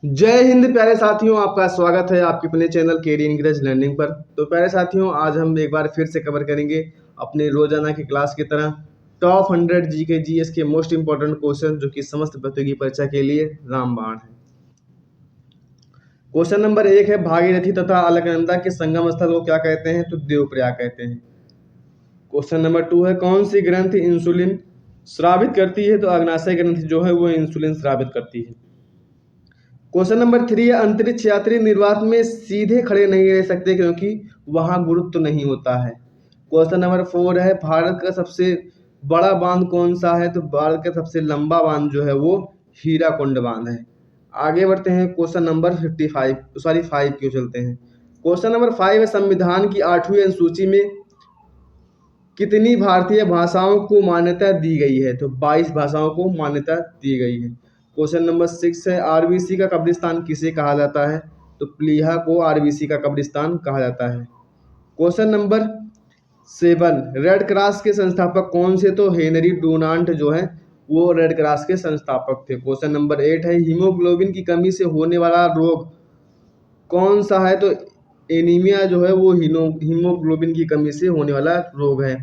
जय हिंद प्यारे साथियों, आपका स्वागत है आपके अपने चैनल केडी इंग्लिश लर्निंग पर। तो प्यारे साथियों, आज हम एक बार फिर से कवर करेंगे अपने रोजाना की क्लास की तरह टॉप 100 जीके जीएस के मोस्ट इंपॉर्टेंट क्वेश्चन जो कि समस्त प्रतियोगी परीक्षा के लिए रामबाण है। क्वेश्चन नंबर 1 है, भागीरथी तथा अलकनंदा के संगम स्थल को क्या कहते हैं? तो देवप्रयाग कहते हैं। क्वेश्चन नंबर 2 है, कौन सी ग्रंथि इंसुलिन स्रावित करती है? तो अग्नाशय ग्रंथि जो है वो इंसुलिन स्रावित करती है। क्वेश्चन नंबर 3 है, अंतरिक्ष यात्री निर्वात में सीधे खड़े नहीं रह सकते क्योंकि वहां गुरुत्व नहीं होता है। क्वेश्चन नंबर 4 है, भारत का सबसे बड़ा बांध कौन सा है? तो भारत का सबसे लंबा बांध जो है वो हीराकुंड बांध है। आगे बढ़ते हैं क्वेश्चन नंबर 5 क्यों चलते हैं। क्वेश्चन नंबर 5 है, संविधान की 8वीं अनुसूची में कितनी भारतीय भाषाओं को मान्यता दी गई है? तो 22 भाषाओं को मान्यता दी गई है। क्वेश्चन नंबर 6 है, आरबीसी का कब्रिस्तान किसे कहा जाता है? तो प्लीहा को आरबीसी का कब्रिस्तान कहा जाता है। क्वेश्चन नंबर 7, रेड क्रॉस के संस्थापक कौन से? तो हेनरी डुनांट जो है वो रेड क्रॉस के संस्थापक थे। क्वेश्चन नंबर 8 है, हीमोग्लोबिन की कमी से होने वाला रोग कौन सा है? तो एनीमिया जो है वो हीमोग्लोबिन की कमी से होने वाला रोग है।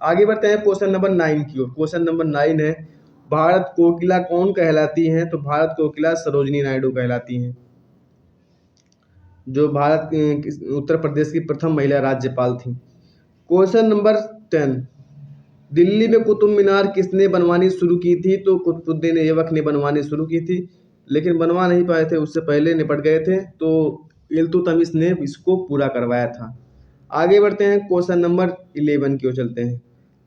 आगे बढ़ते हैं क्वेश्चन नंबर 9 की ओर। क्वेश्चन नंबर 9 है, भारत कोकिला कौन कहलाती है? तो भारत कोकिला सरोजिनी नायडू कहलाती हैं, जो भारत उत्तर प्रदेश की प्रथम महिला राज्यपाल थी। क्वेश्चन नंबर 10, दिल्ली में कुतुब मीनार किसने बनवानी शुरू की थी? तो कुतुबुद्दीन ऐबक ने बनवानी शुरू की थी, लेकिन बनवा नहीं पाए थे, उससे पहले निपट गए थे, तो इल्तुतमिश ने इसको पूरा करवाया था। आगे बढ़ते हैं क्वेश्चन नंबर 11 की ओर चलते हैं।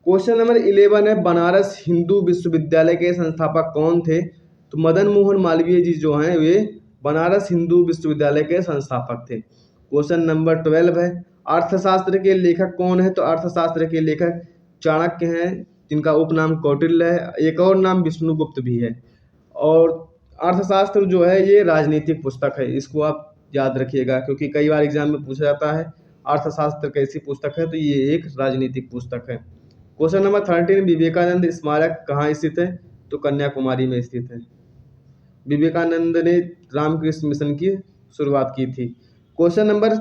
क्वेश्चन नंबर 11 है, बनारस हिंदू विश्वविद्यालय के संस्थापक कौन थे? तो मदन मोहन मालवीय जी जो हैं वे बनारस हिंदू विश्वविद्यालय के संस्थापक थे। क्वेश्चन नंबर 12 है, अर्थशास्त्र के लेखक कौन है? तो अर्थशास्त्र के लेखक चाणक्य हैं, जिनका उपनाम कौटिल्य है, एक और नाम विष्णुगुप्त भी है। और अर्थशास्त्र जो है ये राजनीतिक पुस्तक है, इसको आप याद रखिएगा क्योंकि कई बार एग्जाम में पूछा जाता है अर्थशास्त्र कैसी पुस्तक है, तो ये एक राजनीतिक पुस्तक है। क्वेश्चन नंबर 13, विवेकानंद स्मारक कहाँ स्थित है? तो कन्याकुमारी में स्थित है। विवेकानंद ने रामकृष्ण मिशन की शुरुआत की थी। क्वेश्चन नंबर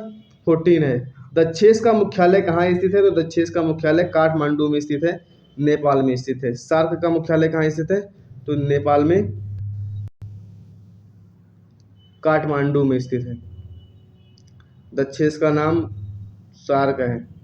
14 है, दक्षेस का मुख्यालय कहाँ स्थित है? तो दक्षेस का मुख्यालय काठमांडू में स्थित है, नेपाल में स्थित है। सार्क का मुख्यालय कहाँ स्थित है? तो नेपाल में काठमांडू में स्थित है। दक्षेस का नाम सार्क है।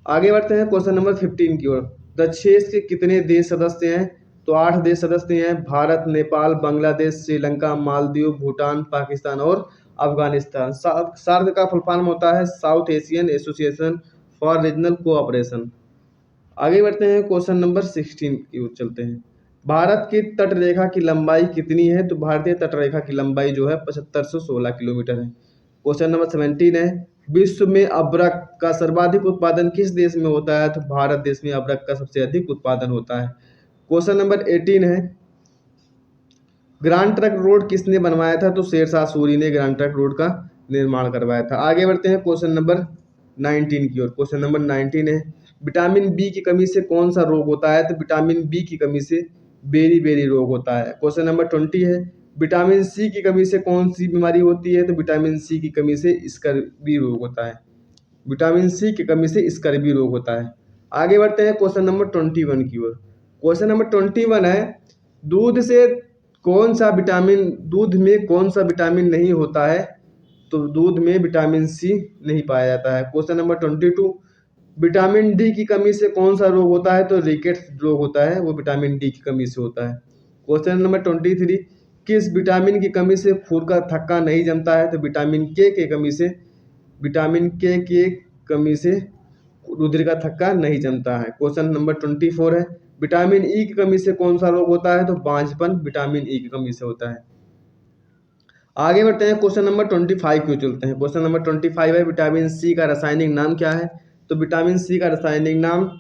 आगे बढ़ते हैं क्वेश्चन नंबर 15 की ओर। दक्षेस के कितने देश सदस्य हैं? तो 8 देश सदस्य हैं, भारत, नेपाल, बांग्लादेश, श्रीलंका, मालदीव, भूटान, पाकिस्तान और अफगानिस्तान। सार्क का फुल फॉर्म होता है south Asian association for regional cooperation. आगे बढ़ते हैं क्वेश्चन नंबर 16 की ओर चलते हैं। भारत की तट रेखा की लंबाई कितनी है? तो भारतीय तट रेखा की लंबाई जो है 7516 किलोमीटर है। क्वेश्चन नंबर 17 है, विश्व में अब्रक का सर्वाधिक उत्पादन किस देश में होता है? तो भारत देश में अब्रक का सबसे अधिक उत्पादन होता है। क्वेश्चन नंबर 18 है, ग्रांड ट्रंक रोड किसने बनवाया था? तो शेरशाह सूरी ने ग्रांड ट्रंक रोड का निर्माण करवाया था। आगे बढ़ते हैं क्वेश्चन नंबर 19 की ओर। क्वेश्चन नंबर 19 है, विटामिन बी की कमी से कौन सा रोग होता है? तो विटामिन बी की कमी से बेरी बेरी रोग होता है। क्वेश्चन नंबर 20 है, विटामिन सी की कमी से कौन सी बीमारी होती है? तो विटामिन सी की कमी से स्कर्वी रोग होता है। विटामिन सी की कमी से स्कर्वी रोग होता है। आगे बढ़ते हैं क्वेश्चन नंबर 21 की ओर। क्वेश्चन नंबर 21 है, दूध से कौन सा विटामिन दूध में कौन सा विटामिन नहीं होता है? तो दूध में विटामिन सी नहीं पाया जाता है। क्वेश्चन नंबर 22, विटामिन डी की कमी से कौन सा रोग होता है? तो रिकेट्स रोग होता है, वो विटामिन डी की कमी से होता है। क्वेश्चन नंबर 23, किस विटामिन की कमी से खून का थक्का नहीं जमता है? तो विटामिन के कमी से विटामिन के कमी से रुधिर का थक्का नहीं जमता है। क्वेश्चन नंबर 24 है, विटामिन ई की कमी से कौन सा रोग होता है? तो बांझपन विटामिन ई की कमी से होता है। आगे बढ़ते हैं क्वेश्चन नंबर 25 की ओर चलते हैं। क्वेश्चन नंबर 25 है, विटामिन सी का रासायनिक नाम क्या है? तो विटामिन सी का रासायनिक नाम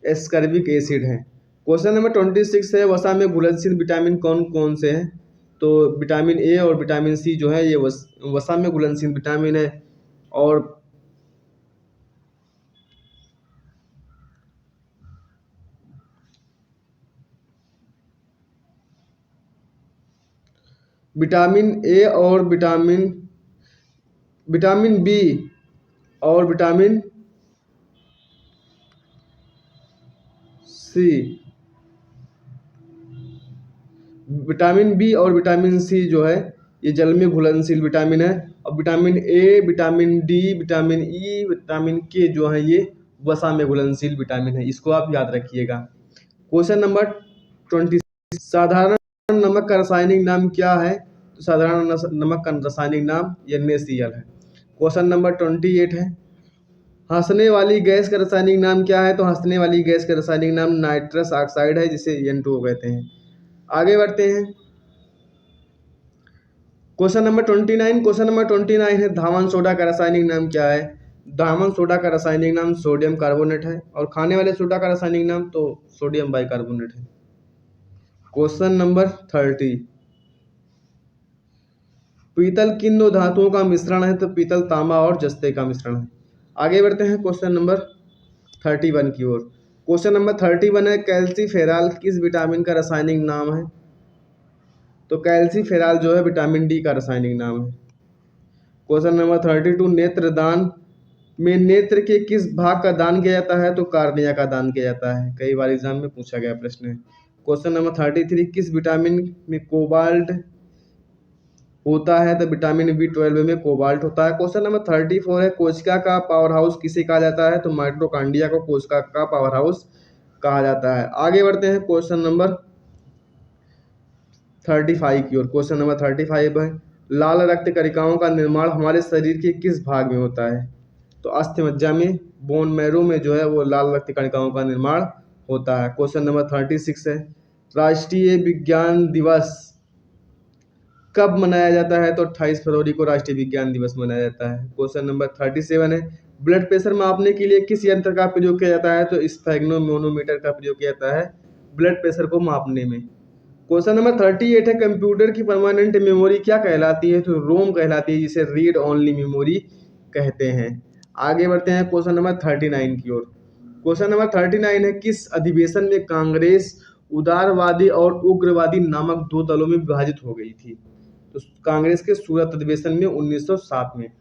एस्कर्बिक एसिड है। क्वेश्चन नंबर 26 है, वसा में घुलनशील विटामिन कौन कौन से हैं? तो विटामिन ए और विटामिन सी जो है ये वसा में घुलनशील विटामिन है। और विटामिन ए और विटामिन बी और विटामिन सी, विटामिन बी और विटामिन सी जो है ये जल में घुलनशील विटामिन है। और vitamin A, vitamin D, vitamin E, vitamin के जो है ये वसा में घुलनशील विटामिन है, इसको आप याद रखिएगा। क्वेश्चन नंबर 20, साधारण नमक का रासायनिक नाम क्या है? तो साधारण नमक का रासायनिक नाम NaCl है। क्वेश्चन नंबर 28 है, हंसने वाली गैस का रासायनिक नाम क्या है? तो हंसने वाली गैस का रासायनिक नाम नाइट्रस ऑक्साइड है, जिसे N2O कहते हैं। आगे बढ़ते हैं, क्वेश्चन नंबर 29। क्वेश्चन नंबर 29 है, धावन सोडा का रासायनिक नाम क्या है? धावन सोडा का रासायनिक नाम सोडियम कार्बोनेट है। और खाने वाले सोडा का रासायनिक नाम तो सोडियम बाइकार्बोनेट है। क्वेश्चन नंबर 30, पीतल किन दो धातुओं का मिश्रण है? तो पीतल तांबा और जस्ते का मिश्रण है। आगे बढ़ते हैं क्वेश्चन नंबर 31 की ओर। क्वेश्चन नंबर 31 है, कैल्सीफेरॉल किस विटामिन का रासायनिक नाम है? तो कैल्सीफेरॉल जो है विटामिन डी का रासायनिक नाम है। क्वेश्चन नंबर 32, नेत्रदान में नेत्र के किस भाग का दान किया जाता है? तो कार्निया का दान किया जाता है, कई बार एग्जाम में पूछा गया प्रश्न है। क्वेश्चन नंबर 33, किस विटामिन में कोबाल्ट होता है? तो विटामिन B12 में कोबाल्ट होता है। क्वेश्चन नंबर 34 है, कोशिका का पावर हाउस किसे कहा जाता है? तो माइटोकॉन्ड्रिया को कोशिका का पावर हाउस कहा जाता है। आगे बढ़ते हैं क्वेश्चन नंबर 35 की ओर। क्वेश्चन नंबर 35 है, लाल रक्त कणिकाओं का निर्माण हमारे शरीर के किस भाग में होता है? तो अस्थि मज्जा में, बोन मैरो में जो है वो लाल रक्त कणिकाओं का निर्माण होता है। क्वेश्चन नंबर 36 है, राष्ट्रीय विज्ञान दिवस कब मनाया जाता है? तो 28 फरवरी को राष्ट्रीय विज्ञान दिवस मनाया जाता है। क्वेश्चन नंबर 37 है, ब्लड प्रेशर मापने के लिए किस यंत्र का प्रयोग किया जाता है? तो स्फेग्नोमैनोमीटर का प्रयोग किया जाता है ब्लड प्रेशर को मापने में। क्वेश्चन नंबर 38 है, कंप्यूटर की परमानेंट मेमोरी क्या कहलाती है? तो रोम कहलाती है, जिसे रीड ओनली मेमोरी कहते हैं। आगे बढ़ते हैं क्वेश्चन नंबर 39 की ओर। क्वेश्चन नंबर 39 है, किस अधिवेशन में कांग्रेस उदारवादी और उग्रवादी नामक दो दलों में विभाजित हो गई थी? तो कांग्रेस के सूरत अधिवेशन में 1907 में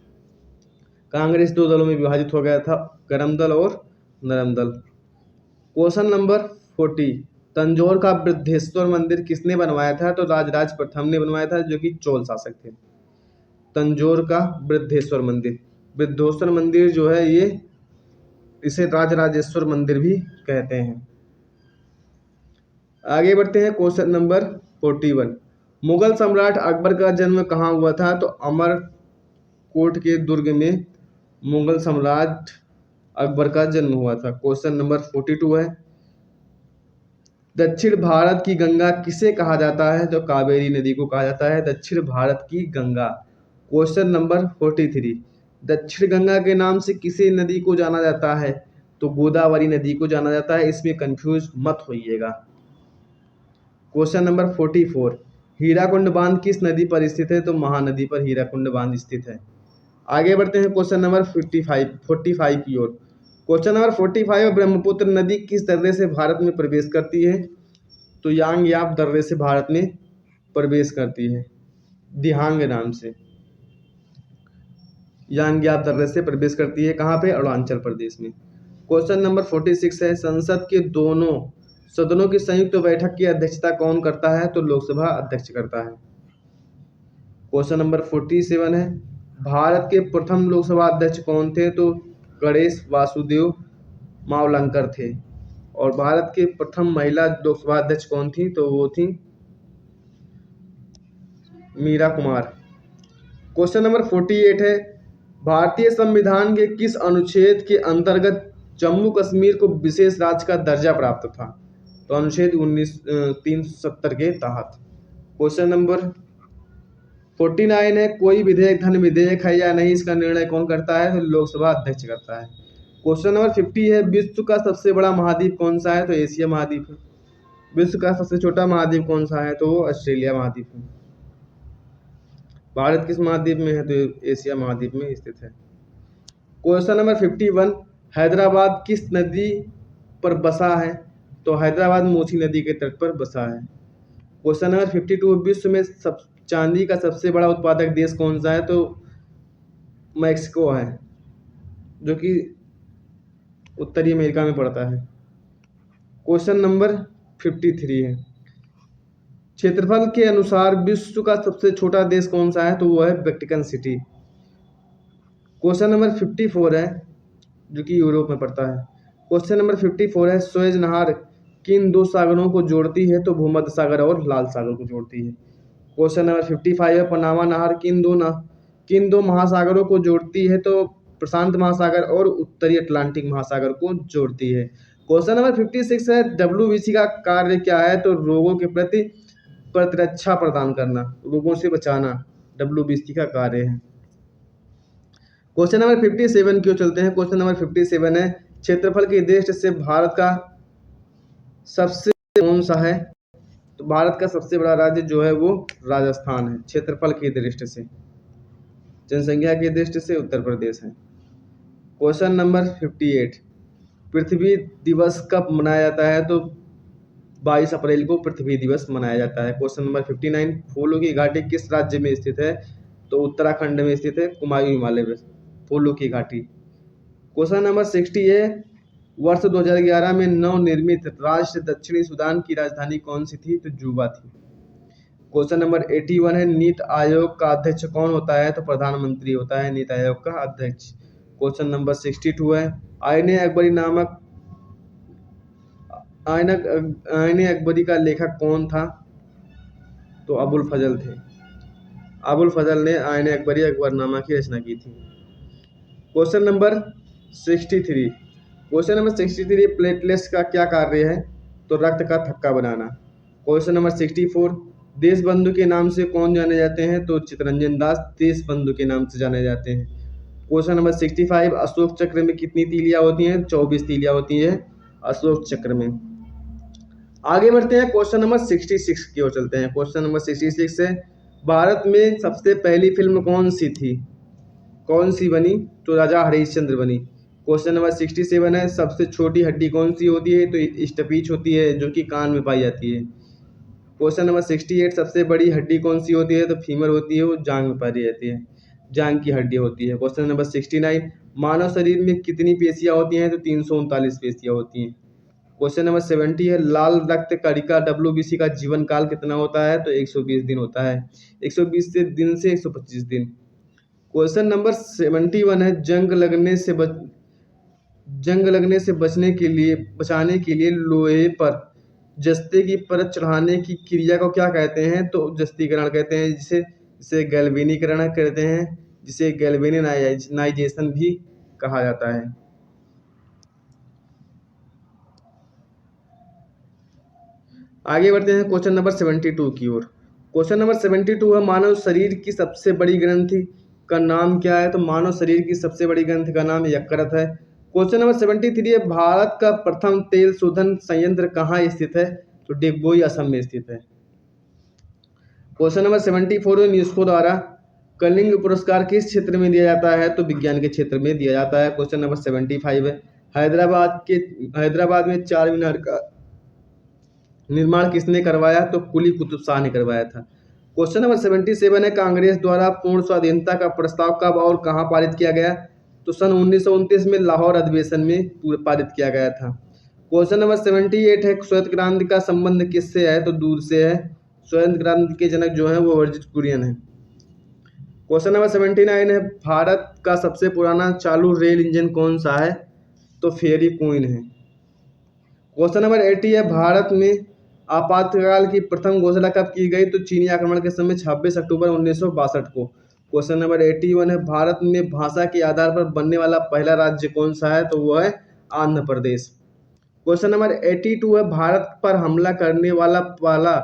कांग्रेस दो दलों में विभाजित हो गया था, गरम दल और नरम दल। क्वेश्चन नंबर 40, तंजौर का बृद्धेश्वर मंदिर किसने बनवाया था? तो राजराज प्रथम ने बनवाया था, जो कि चोल शासक थे। तंजौर का बृद्धेश्वर मंदिर, बृद्धेश्वर मंदिर जो है ये, इसे राजराजेश्वर मंदिर भी कहते हैं। आगे बढ़ते हैं क्वेश्चन नंबर 41, मुगल सम्राट अकबर का जन्म कहाँ हुआ था? तो अमरकोट के दुर्ग में मुगल सम्राट अकबर का जन्म हुआ था। क्वेश्चन नंबर 42 है, दक्षिण भारत की गंगा किसे कहा जाता है? तो कावेरी नदी को कहा जाता है दक्षिण भारत की गंगा। क्वेश्चन नंबर 43, दक्षिण गंगा के नाम से किसी नदी को जाना जाता है? तो गोदावरी नदी को जाना जाता है, इसमें कंफ्यूज मत होइएगा। क्वेश्चन नंबर 44, हीराकुंड बांध किस नदी पर स्थित है? तो महानदी पर हीराकुंड बांध स्थित है। आगे बढ़ते हैं क्वेश्चन नंबर 45 की ओर। क्वेश्चन नंबर 45, ब्रह्मपुत्र नदी किस दर्रे से भारत में प्रवेश करती है? तो यांगयाप दर्रे से भारत में प्रवेश करती है, दिहांग नाम से। यांगयाप दर्रे से प्रवेश करती है, कहाँ पे? अरुणाचल प्रदेश में। क्वेश्चन नंबर 46 है, संसद के दोनों सदनों की संयुक्त बैठक की अध्यक्षता कौन करता है? तो लोकसभा अध्यक्ष करता है। क्वेश्चन नंबर 47 है, भारत के प्रथम लोकसभा अध्यक्ष कौन थे? तो गणेश वासुदेव मावलंकर थे। और भारत के प्रथम महिला लोकसभा अध्यक्ष कौन थी? तो वो थी मीरा कुमार। क्वेश्चन नंबर 48 है, भारतीय संविधान के किस अनुच्छेद के अंतर्गत जम्मू कश्मीर को विशेष राज्य का दर्जा प्राप्त था? तो अनुच्छेद 370 के तहत। क्वेश्चन नंबर 49 है, कोई विधेयक धन विधेयक है या नहीं, इसका निर्णय कौन करता है? तो लोकसभा अध्यक्ष करता है। क्वेश्चन नंबर 50 है, विश्व का सबसे बड़ा महाद्वीप कौन सा है? तो एशिया महाद्वीप है। विश्व का सबसे छोटा महाद्वीप कौन सा है? तो वो ऑस्ट्रेलिया महाद्वीप है। भारत किस महाद्वीप में है? तो एशिया महाद्वीप में स्थित है। क्वेश्चन नंबर 51, हैदराबाद किस नदी पर बसा है? तो हैदराबाद मूसी नदी के तट पर बसा है। क्वेश्चन नंबर 52, विश्व में सब चांदी का सबसे बड़ा उत्पादक देश कौन सा है? तो मैक्सिको है, जो कि उत्तरी अमेरिका में पड़ता है। क्वेश्चन नंबर 53 है, क्षेत्रफल के अनुसार विश्व का सबसे छोटा देश कौन सा है? तो वो है वेटिकन सिटी। क्वेश्चन नंबर 54 है, जो कि यूरोप में पड़ता है। क्वेश्चन नंबर 54 है, सुएज नहर किन दो सागरों को जोड़ती है? तो भूमध्य सागर और लाल सागर को जोड़ती है। क्वेश्चन नंबर 55 है, पनामा नहर किन दो महासागरों को जोड़ती है? तो प्रशांत महासागर और उत्तरी अटलांटिक महासागर को जोड़ती है। क्वेश्चन नंबर 56 है, WBC का कार्य क्या है? तो रोगों के प्रति प्रतिरक्षा प्रदान करना, रोगों से बचाना WBC का कार्य है। क्वेश्चन नंबर 57 क्यों चलते हैं। क्वेश्चन नंबर 57 है, क्षेत्रफल की दृष्टि से भारत का सबसे कौन सा है? तो भारत का सबसे बड़ा राज्य जो है वो राजस्थान है, क्षेत्रफल की दृष्टि से। जनसंख्या की दृष्टि से उत्तर प्रदेश है। क्वेश्चन नंबर 58, पृथ्वी दिवस कब मनाया जाता है? तो 22 अप्रैल को पृथ्वी दिवस मनाया जाता है। क्वेश्चन नंबर 59, फूलों की घाटी किस राज्य में स्थित है? तो उत्तराखंड में स्थित है, कुमायूं हिमालय में फूलों की घाटी। क्वेश्चन नंबर 60 है, वर्ष 2011 में नवनिर्मित राष्ट्र दक्षिणी सूडान की राजधानी कौन सी थी? तो जुबा थी। क्वेश्चन नंबर 81 है, नीति आयोग का अध्यक्ष कौन होता है? तो प्रधानमंत्री होता है नीति आयोग का अध्यक्ष। क्वेश्चन नंबर 62 है, आईने अकबरी नामक आईने अकबरी का लेखक कौन था? तो अबुल फजल थे। अबुल फजल ने आईने अकबरी अकबरनामा की रचना की थी। Question number 63, question number 63, platelets का क्या कार्य है? तो रक्त का थक्का बनाना। क्वेश्चन नंबर 64, देशबंधु के नाम से कौन जाने जाते हैं? तो चित्तरंजन दास देशबंधु के नाम से जाने जाते हैं। क्वेश्चन नंबर 65, अशोक चक्र में कितनी तीलियां होती हैं? 24 तीलियां होती हैं अशोक चक्र में। आगे बढ़ते हैं, क्वेश्चन नंबर 66 की ओर चलते हैं। क्वेश्चन नंबर 66 है, भारत में सबसे पहली फिल्म कौन सी थी? कौन सी बनी? तो राजा हरिश्चंद्र बनी। क्वेश्चन नंबर 67 है, सबसे छोटी हड्डी कौन सी होती है? तो स्टपीच होती है, जो कि कान में पाई जाती है। क्वेश्चन नंबर 68, सबसे बड़ी हड्डी कौन सी होती है? तो फीमर होती है, वो जांग में पाई जाती है, जांग की हड्डी होती है। क्वेश्चन नंबर 69, मानव शरीर में कितनी पेशियां होती हैं? तो 339 पेशियां होती हैं। क्वेश्चन नंबर 70 है, लाल रक्त कणिका WBC का जीवन काल कितना होता है? तो 120 दिन होता है, 120 दिन से 125 दिन। क्वेश्चन नंबर 71 है, जंग लगने से बचाने के लिए लोहे पर जस्ते की परत चढ़ाने की क्रिया को क्या कहते हैं? तो जस्तीकरण कहते हैं, जिसे गैल्वेनीकरण कहते हैं, जिसे गैल्वेनाइजेशन भी कहा जाता है। आगे बढ़ते हैं क्वेश्चन नंबर 72 की ओर। क्वेश्चन नंबर 72 है, मानव शरीर की सबसे बड़ी ग्रंथि का नाम क्या है? तो मानव शरीर की सबसे बड़ी ग्रंथि का नाम यकृत है। क्वेश्चन नंबर 73 है, भारत का प्रथम तेल शोधन संयंत्र कहाँ स्थित है? तो डिगबोई असम में स्थित है। क्वेश्चन नंबर 74 है, यूनेस्को द्वारा कलिंग पुरस्कार किस क्षेत्र में दिया जाता है? तो विज्ञान के क्षेत्र में दिया जाता है। क्वेश्चन नंबर 75 है, हैदराबाद में चार मीनार का निर्माण किसने करवाया? तो कुली कुतुब शाह ने करवाया था। क्वेश्चन नंबर 77 है, कांग्रेस द्वारा पूर्ण स्वाधीनता का प्रस्ताव कब और कहां पारित किया गया? तो सन 1929 में लाहौर अधिवेशन में पारित किया गया था। क्वेश्चन नंबर 78 है, श्वेत क्रांति का संबंध किससे है? तो दूध से है, श्वेत क्रांति के जनक जो है वो वर्जित कुरियन है। क्वेश्चन नंबर 79 है, भारत का सबसे पुराना चालू रेल इंजन कौन सा है? तो फेरी क्वीन है। क्वेश्चन नंबर 80 है, भारत में आपातकाल की प्रथम घोषणा कब की गई? तो चीनी आक्रमण के समय 26 अक्टूबर 1962 को। क्वेश्चन नंबर 81 है, भारत में भाषा के आधार पर बनने वाला पहला राज्य कौन सा है? तो वो है आंध्र प्रदेश। क्वेश्चन नंबर 82 है, भारत पर हमला करने वाला पहला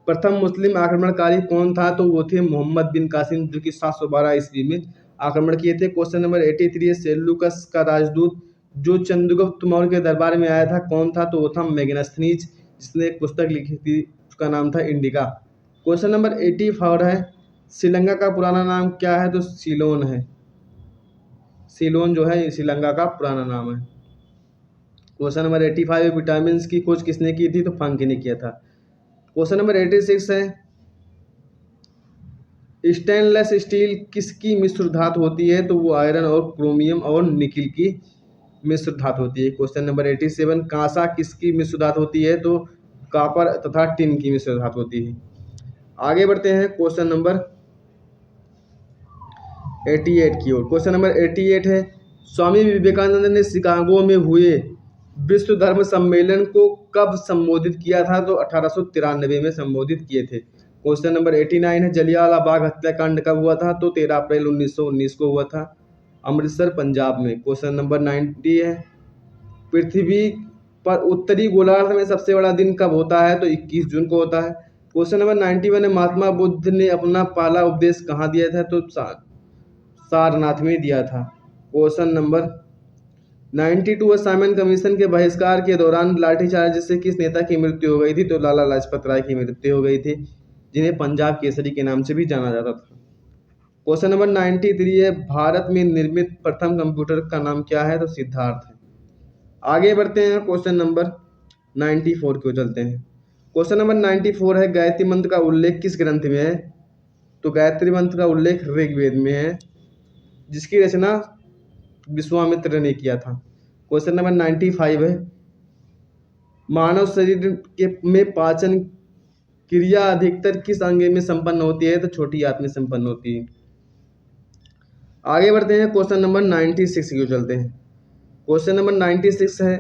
प्रथम मुस्लिम आक्रमणकारी कौन था? तो वो थे मोहम्मद बिन कासिम, जो कि 712 ईस्वी में आक्रमण किए थे। क्वेश्चन नंबर 83 है, सेल्यूकस का राजदूत जो चंद्रगुप्त मौर्य के दरबार में आया था कौन था? तो वो था मेगनास्थनीज, जिसने एक पुस्तक लिखी थी, उसका नाम था इंडिका। क्वेश्चन नंबर 84 है, श्रीलंका का पुराना नाम क्या है? तो सीलोन है, सीलोन जो है श्रीलंका का पुराना नाम है। क्वेश्चन नंबर 85 है, विटामिन की खोज किसने की थी? तो फंक ने किया था। क्वेश्चन नंबर 86 है, स्टेनलेस स्टील किसकी मिश्र धातु होती है? तो वो आयरन और क्रोमियम और निकिल की मिश्र धातु होती है। क्वेश्चन नंबर 87, कांसा किसकी मिश्र धातु होती है? तो कॉपर तथा टिन की मिश्र धातु होती है। आगे बढ़ते हैं क्वेश्चन नंबर 88 की ओर। क्वेश्चन नंबर 88 है, स्वामी विवेकानंद ने शिकागो में हुए विश्व धर्म सम्मेलन को कब संबोधित किया था? तो 1893 में संबोधित किए थे। क्वेश्चन नंबर 89 है, जलियांवाला बाग हत्याकांड कब हुआ था? तो 13 अप्रैल 1919 को हुआ था, अमृतसर पंजाब में। क्वेश्चन नंबर 90 है, पृथ्वी पर उत्तरी गोलार्ध में सबसे बड़ा दिन कब होता है? तो 21 जून को होता है। क्वेश्चन नंबर 91 है, महात्मा बुद्ध ने अपना पहला उपदेश कहाँ दिया था? तो सारनाथ में दिया था। क्वेश्चन नंबर 92, साइमन कमीशन के बहिष्कार के दौरान लाठीचार्ज से किस नेता की मृत्यु हो गई थी? तो लाला लाजपत राय की मृत्यु हो गई थी, जिन्हें पंजाब केसरी के नाम से भी जाना जाता था। क्वेश्चन नंबर 93 है, भारत में निर्मित प्रथम कंप्यूटर का नाम क्या है? तो सिद्धार्थ है। आगे बढ़ते हैं क्वेश्चन नंबर 94 को चलते हैं। क्वेश्चन नंबर 94 है, गायत्री मंत्र का उल्लेख किस ग्रंथ में है? तो गायत्री मंत्र का उल्लेख ऋग्वेद में है, जिसकी रचना विश्वामित्र ने किया था। क्वेश्चन नंबर 95 है, मानव शरीर के में पाचन क्रिया अधिकतर किस अंग में संपन्न होती है? तो छोटी आंत में संपन्न होती है। आगे बढ़ते हैं क्वेश्चन नंबर 96 की ओर चलते हैं। क्वेश्चन नंबर 96 है,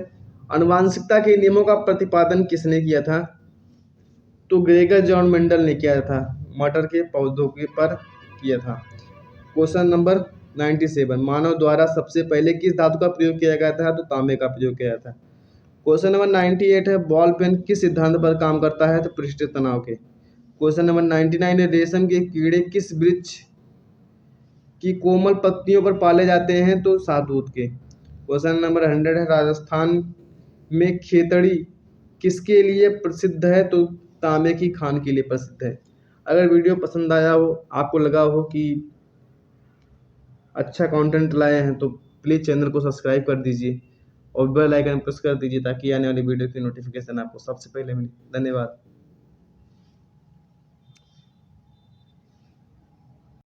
आनुवांशिकता के नियमों का प्रतिपादन किसने किया था? तो ग्रेगर जॉन मेंडल ने किया था, मटर के पौधों के पर किया था। क्वेश्चन नंबर 97, मानव द्वारा सबसे पहले किस धातु का प्रयोग किया गया था? तो तांबे का प्रयोग किया था। क्वेश्चन नंबर 98 है, बॉल पेन किस सिद्धांत पर काम करता है? तो पृष्ठीय तनाव के। क्वेश्चन नंबर 99 है, रेशम के कीड़े किस वृक्ष की कोमल पत्तियों पर पाले जाते हैं? तो शाहतूत के। क्वेश्चन नंबर 100 है, राजस्थान में खेतड़ी किसके लिए प्रसिद्ध है? तो तांबे की खान के लिए प्रसिद्ध है। अगर वीडियो पसंद आया हो, आपको लगा हो कि अच्छा कंटेंट लाए हैं, तो प्लीज़ चैनल को सब्सक्राइब कर दीजिए और बेल आइकन प्रेस कर दीजिए, ताकि आने वाली वीडियो की नोटिफिकेशन आपको सबसे पहले मिले। धन्यवाद।